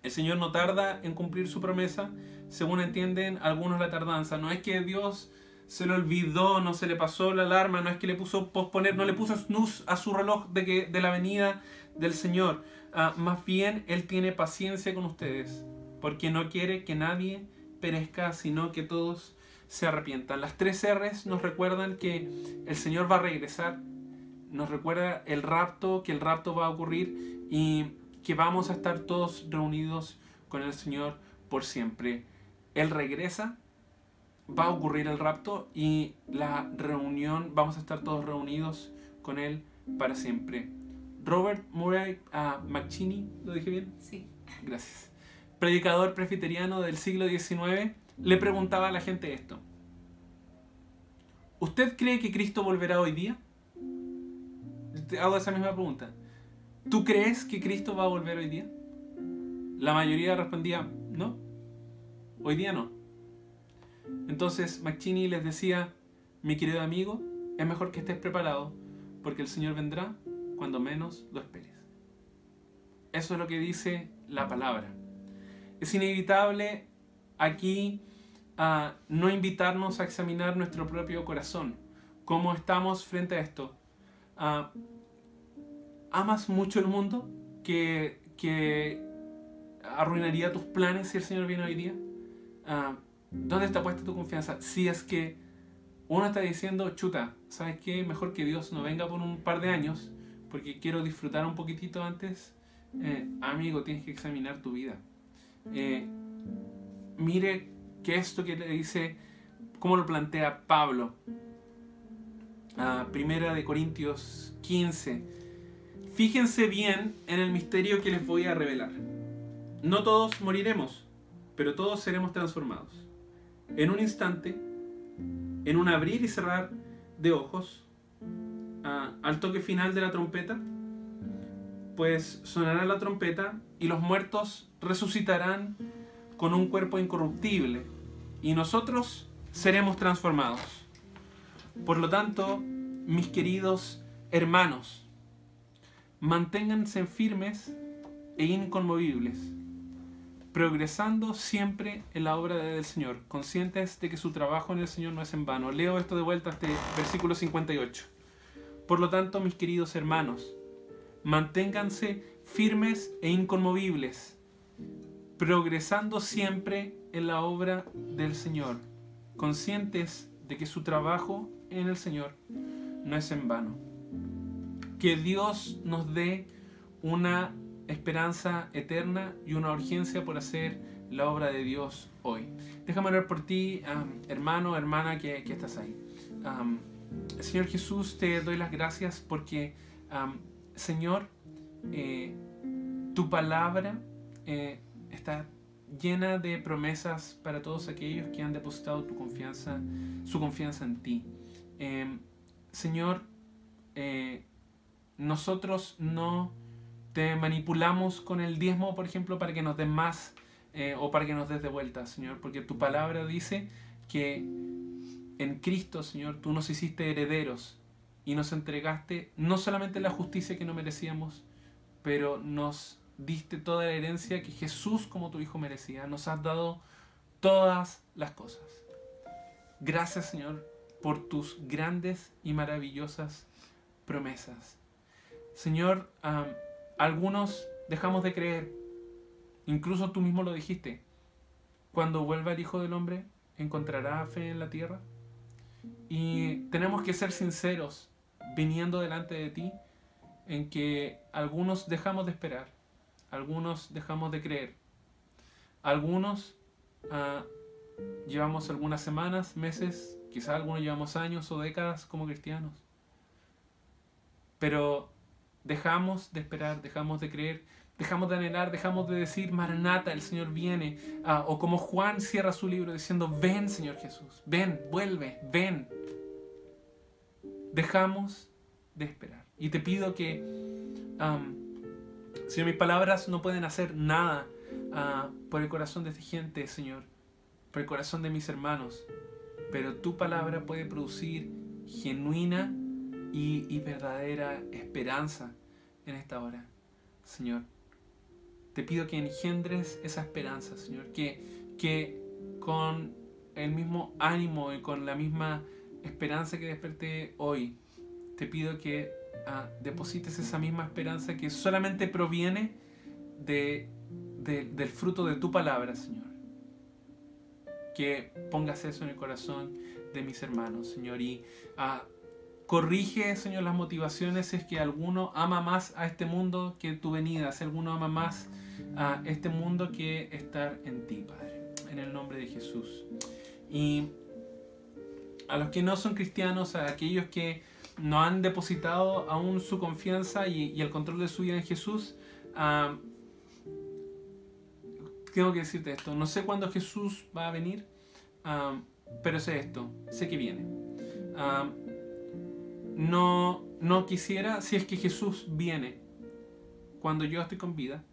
El Señor no tarda en cumplir su promesa, según entienden algunos la tardanza. No es que Dios se le olvidó, no se le pasó la alarma, no es que le puso posponer, no le puso snooze a su reloj de la venida del Señor. Más bien, Él tiene paciencia con ustedes, porque no quiere que nadie perezca, sino que todos se arrepientan. Las 3 R's nos recuerdan que el Señor va a regresar, nos recuerda el rapto, que el rapto va a ocurrir y que vamos a estar todos reunidos con el Señor por siempre. Él regresa, va a ocurrir el rapto y la reunión, vamos a estar todos reunidos con Él para siempre. Robert Murray McCheyne, ¿lo dije bien? Sí. Gracias. Predicador presbiteriano del siglo XIX, le preguntaba a la gente esto: ¿usted cree que Cristo volverá hoy día? Te hago esa misma pregunta. ¿Tú crees que Cristo va a volver hoy día? La mayoría respondía: no, hoy día no. Entonces McCheyne les decía: mi querido amigo, es mejor que estés preparado, porque el Señor vendrá cuando menos lo esperes. Eso es lo que dice la palabra. Es inevitable aquí no invitarnos a examinar nuestro propio corazón. ¿Cómo estamos frente a esto? ¿Amas mucho el mundo que arruinaría tus planes si el Señor viene hoy día? ¿Dónde está puesta tu confianza? Si es que uno está diciendo, chuta, ¿sabes qué? Mejor que Dios no venga por un par de años porque quiero disfrutar un poquitito antes. Amigo, tienes que examinar tu vida. Mire que esto que le dice, cómo lo plantea Pablo. Primera de Corintios 15. Fíjense bien en el misterio que les voy a revelar. No todos moriremos, pero todos seremos transformados. En un instante, en un abrir y cerrar de ojos, al toque final de la trompeta, pues sonará la trompeta y los muertos resucitarán con un cuerpo incorruptible y nosotros seremos transformados. Por lo tanto, mis queridos hermanos, manténganse firmes e inconmovibles, progresando siempre en la obra del Señor, conscientes de que su trabajo en el Señor no es en vano. Leo esto de vuelta, este versículo 58. Por lo tanto, mis queridos hermanos, manténganse firmes e inconmovibles, progresando siempre en la obra del Señor, conscientes de que su trabajo en el Señor no es en vano. Que Dios nos dé una esperanza eterna y una urgencia por hacer la obra de Dios hoy. Déjame orar por ti, hermano, hermana que estás ahí. Señor Jesús, te doy las gracias porque, Señor, tu palabra está llena de promesas para todos aquellos que han depositado su confianza en ti. Señor, nosotros no te manipulamos con el diezmo, por ejemplo, para que nos des más o para que nos des de vuelta, Señor, porque tu palabra dice que en Cristo, Señor, tú nos hiciste herederos y nos entregaste no solamente la justicia que no merecíamos, pero nos diste toda la herencia que Jesús como tu Hijo merecía. Nos has dado todas las cosas. Gracias, Señor, por tus grandes y maravillosas promesas. Señor, algunos dejamos de creer. Incluso tú mismo lo dijiste. Cuando vuelva el Hijo del Hombre, ¿encontrará fe en la tierra? Y tenemos que ser sinceros viniendo delante de ti en que algunos dejamos de esperar, algunos dejamos de creer, algunos llevamos algunas semanas, meses, quizás algunos llevamos años o décadas como cristianos, pero dejamos de esperar, dejamos de creer, dejamos de anhelar, dejamos de decir Maranata, el Señor viene, o como Juan cierra su libro diciendo ven Señor Jesús, ven, vuelve, ven. Dejamos de esperar. Y te pido que, Señor, mis palabras no pueden hacer nada por el corazón de esta gente, Señor, por el corazón de mis hermanos, pero tu palabra puede producir genuina y verdadera esperanza en esta hora, Señor. Te pido que engendres esa esperanza, Señor, que con el mismo ánimo y con la misma esperanza que desperté hoy, te pido que deposites esa misma esperanza que solamente proviene del fruto de tu palabra, Señor. Que pongas eso en el corazón de mis hermanos, Señor, y corrige, Señor, las motivaciones si es que alguno ama más a este mundo que tu venida, si alguno ama más a este mundo que estar en ti, Padre, en el nombre de Jesús. Y a los que no son cristianos, a aquellos que no han depositado aún su confianza y el control de su vida en Jesús, tengo que decirte esto, no sé cuándo Jesús va a venir, pero sé esto, sé que viene. No quisiera, si es que Jesús viene cuando yo estoy con vida,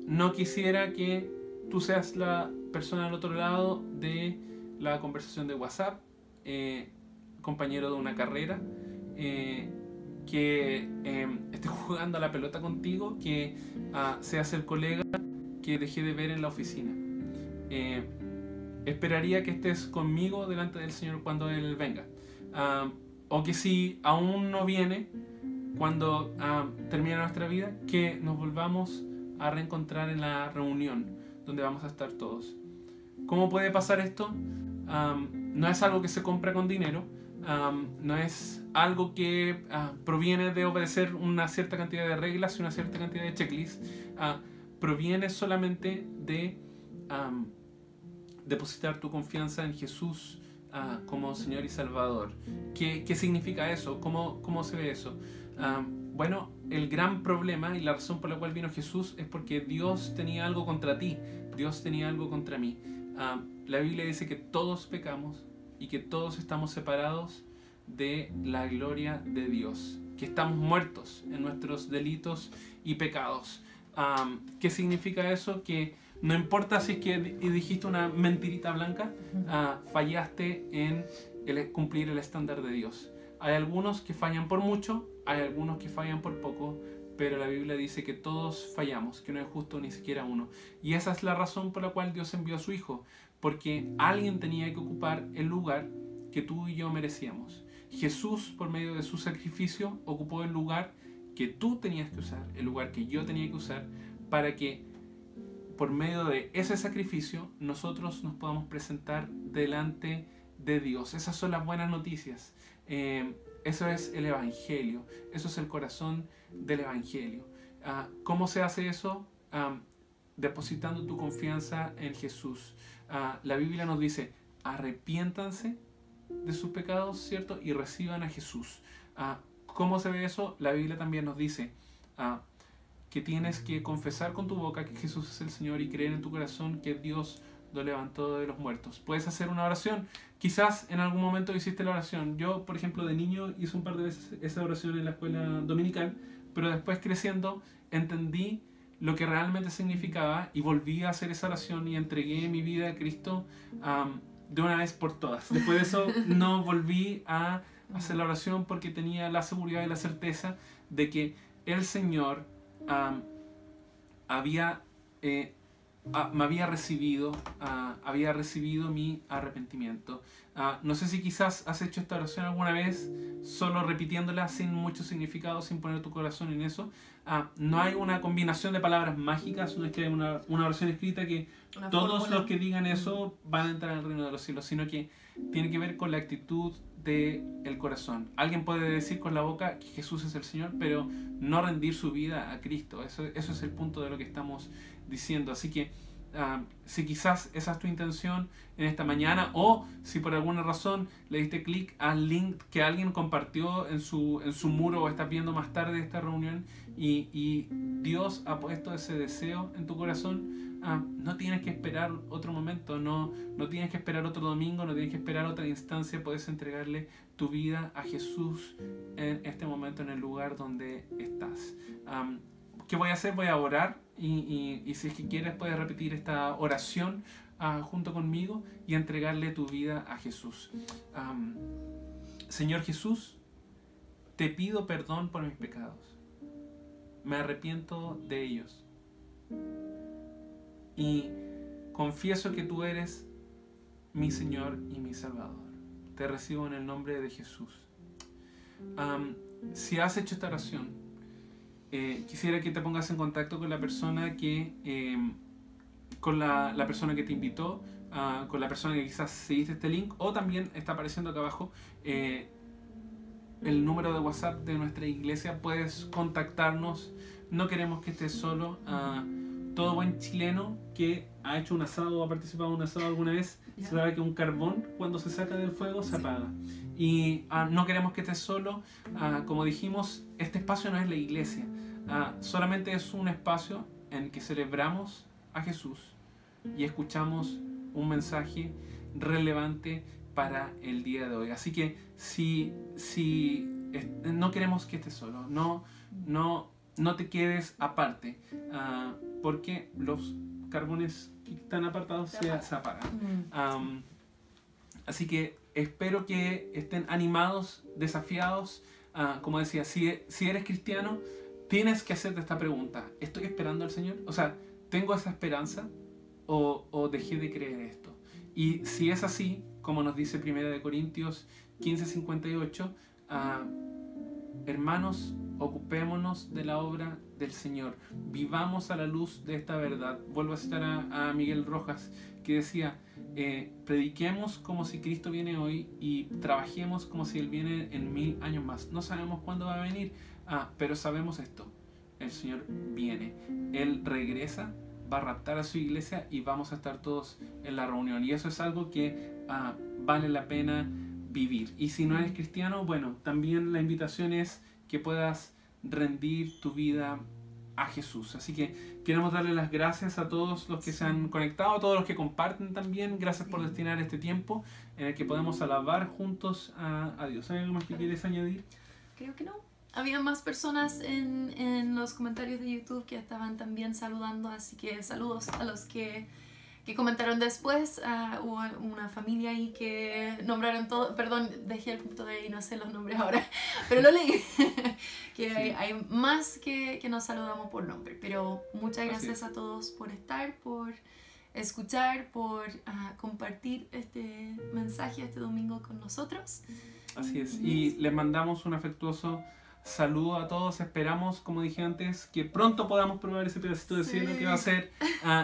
no quisiera que tú seas la persona al otro lado de la conversación de WhatsApp, compañero de una carrera, que esté jugando a la pelota contigo, que seas el colega que dejé de ver en la oficina. Esperaría que estés conmigo delante del Señor cuando Él venga. O que si aún no viene, cuando termine nuestra vida, que nos volvamos a reencontrar en la reunión donde vamos a estar todos. ¿Cómo puede pasar esto? No es algo que se compra con dinero, no es algo que proviene de obedecer una cierta cantidad de reglas y una cierta cantidad de checklists. Proviene solamente de depositar tu confianza en Jesús como Señor y Salvador. ¿Qué significa eso? ¿Cómo se ve eso? Bueno, el gran problema y la razón por la cual vino Jesús es porque Dios tenía algo contra ti, Dios tenía algo contra mí. La Biblia dice que todos pecamos y que todos estamos separados de la gloria de Dios, que estamos muertos en nuestros delitos y pecados. ¿Qué significa eso? Que no importa si es que dijiste una mentirita blanca, fallaste en cumplir el estándar de Dios. Hay algunos que fallan por mucho, hay algunos que fallan por poco, pero la Biblia dice que todos fallamos, que no es justo ni siquiera uno. Y esa es la razón por la cual Dios envió a su Hijo, porque alguien tenía que ocupar el lugar que tú y yo merecíamos. Jesús, por medio de su sacrificio, ocupó el lugar que tú tenías que usar, el lugar que yo tenía que usar, para que por medio de ese sacrificio nosotros nos podamos presentar delante de Dios. Esas son las buenas noticias. Eso es el Evangelio, eso es el corazón del Evangelio. ¿Cómo se hace eso? Depositando tu confianza en Jesús. La Biblia nos dice, arrepiéntanse de sus pecados, ¿cierto? Y reciban a Jesús. ¿Cómo se ve eso? La Biblia también nos dice que tienes que confesar con tu boca que Jesús es el Señor y creer en tu corazón que Dios lo levantó de los muertos. Puedes hacer una oración. Quizás en algún momento hiciste la oración. Yo, por ejemplo, de niño hice un par de veces esa oración en la escuela dominical, pero después creciendo entendí lo que realmente significaba y volví a hacer esa oración y entregué mi vida a Cristo de una vez por todas. Después de eso no volví a hacer la oración porque tenía la seguridad y la certeza de que el Señor me había recibido mi arrepentimiento. No sé si quizás has hecho esta oración alguna vez solo repitiéndola sin mucho significado, sin poner tu corazón en eso. No hay una combinación de palabras mágicas, no es que hay una oración escrita que todos los que digan eso van a entrar al reino de los cielos, sino que tiene que ver con la actitud del corazón. Alguien puede decir con la boca que Jesús es el Señor, pero no rendir su vida a Cristo. Eso es el punto de lo que estamos diciendo. Así que si quizás esa es tu intención en esta mañana, o si por alguna razón le diste clic al link que alguien compartió en su muro o estás viendo más tarde esta reunión y Dios ha puesto ese deseo en tu corazón, no tienes que esperar otro momento, no tienes que esperar otro domingo, no tienes que esperar otra instancia. Puedes entregarle tu vida a Jesús en este momento, en el lugar donde estás. ¿Qué voy a hacer? Voy a orar y si es que quieres puedes repetir esta oración junto conmigo y entregarle tu vida a Jesús. Señor Jesús, te pido perdón por mis pecados. Me arrepiento de ellos. Y confieso que tú eres mi Señor y mi Salvador. Te recibo en el nombre de Jesús. Si has hecho esta oración, quisiera que te pongas en contacto con la persona que con la persona que te invitó, con la persona que quizás seguiste este link, o también está apareciendo acá abajo el número de WhatsApp de nuestra iglesia. Puedes contactarnos. No queremos que estés solo. Todo buen chileno que ha hecho un asado o ha participado en un asado alguna vez sabe que un carbón, cuando se saca del fuego, se apaga. Y no queremos que estés solo. Como dijimos, este espacio no es la iglesia. Solamente es un espacio en el que celebramos a Jesús y escuchamos un mensaje relevante para el día de hoy. Así que si no queremos que estés solo, no te quedes aparte, porque los carbones que están apartados se apagan. Así que espero que estén animados, desafiados como decía, si eres cristiano, tienes que hacerte esta pregunta. ¿Estoy esperando al Señor? O sea, ¿tengo esa esperanza o dejé de creer esto? Y si es así, como nos dice 1 Corintios 15:58, hermanos, ocupémonos de la obra del Señor, vivamos a la luz de esta verdad. Vuelvo a citar a Miguel Rojas, que decía, prediquemos como si Cristo viene hoy y trabajemos como si Él viene en 1000 años más. No sabemos cuándo va a venir, pero sabemos esto: el Señor viene, Él regresa, va a raptar a su iglesia y vamos a estar todos en la reunión. Y eso es algo que vale la pena vivir. Y si no eres cristiano, bueno, también la invitación es que puedas rendir tu vida a Jesús. Así que queremos darle las gracias a todos los que se han conectado, a todos los que comparten también. Gracias por destinar este tiempo en el que podemos alabar juntos a Dios. ¿Hay algo más que quieres añadir? Creo que no. Había más personas en los comentarios de YouTube que estaban también saludando, así que saludos a los que comentaron después. Hubo una familia ahí que nombraron todo, perdón, dejé el computador ahí, no sé los nombres ahora, pero lo leí, que Sí. hay más que nos saludamos por nombre, pero muchas gracias a todos por estar, por escuchar, por compartir este mensaje este domingo con nosotros. Así es, y les mandamos un afectuoso saludo a todos. Esperamos, como dije antes, que pronto podamos probar ese pedacito de cielo que va a ser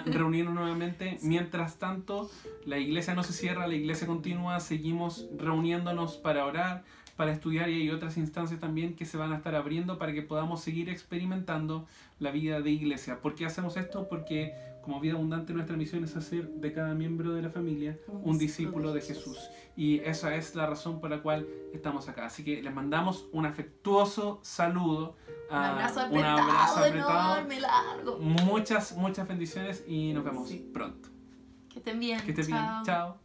reunirnos nuevamente. Mientras tanto, la iglesia no se cierra, la iglesia continúa, seguimos reuniéndonos para orar, para estudiar, y hay otras instancias también que se van a estar abriendo para que podamos seguir experimentando la vida de iglesia. ¿Por qué hacemos esto? Porque como Vida Abundante, nuestra misión es hacer de cada miembro de la familia un discípulo de Jesús. Y esa es la razón por la cual estamos acá. Así que les mandamos un afectuoso saludo. Un abrazo apretado, enorme, largo. Muchas bendiciones y nos vemos pronto. Que estén bien. Que estén bien. Chao.